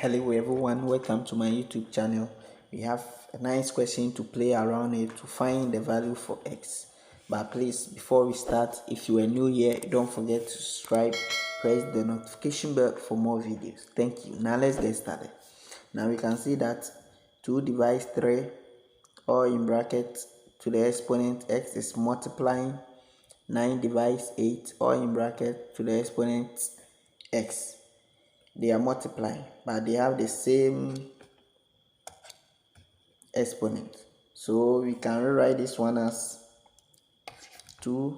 Hello everyone, welcome to my YouTube channel. We have a nice question to play around it to find the value for x. But please, before we start, if you are new here, don't forget to subscribe, press the notification bell for more videos. Thank you. Now let's get started. Now we can see that 2 divides 3, or in bracket to the exponent x is multiplying. 9 divides 8, or in bracket to the exponent x. They are multiplying, but they have the same exponent. So we can rewrite this one as 2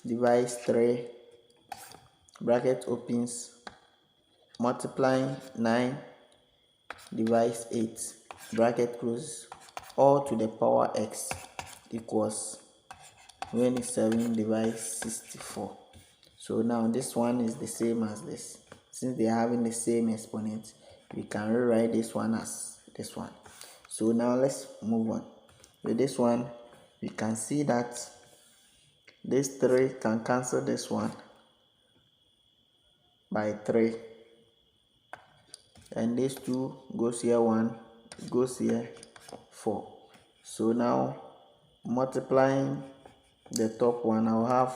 divides 3, bracket opens, multiplying 9 divides 8, bracket closes, all to the power x equals 27 divides 64. So now this one is the same as this. Since they are having the same exponent, we can rewrite this one as this one. So now let's move on. With this one, we can see that this 3 can cancel this one by 3. And this 2 goes here 1, goes here 4. So now multiplying the top one, I'll have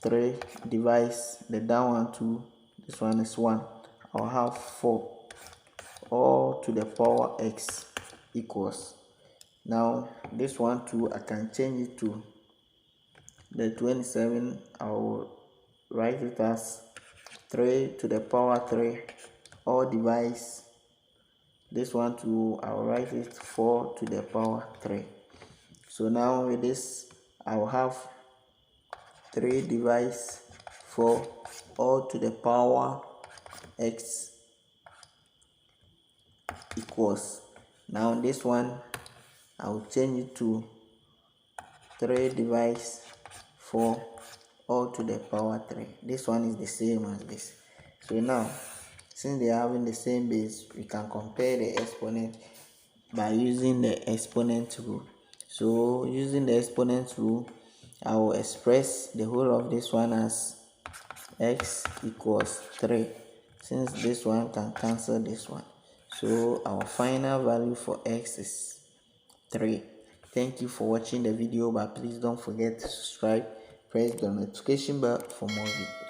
3 divides the down one 2. This one is 1. I'll have 4 all to the power x equals. Now this one too, I can change it to the 27. I'll write it as 3 to the power 3 all divides this one too. I'll write it 4 to the power 3. So now with this, I'll have 3 divides 4 all to the power x equals. Now this one, I'll change it to 3 divides 4 all to the power 3. This one is the same as this. So now, since they are having the same base, we can compare the exponent by using the exponent rule. So using the exponent rule, I will express the whole of this one as x equals 3, since this one can cancel this one. So our final value for x is 3. Thank you for watching the video, but please don't forget to subscribe, press the notification bell for more videos.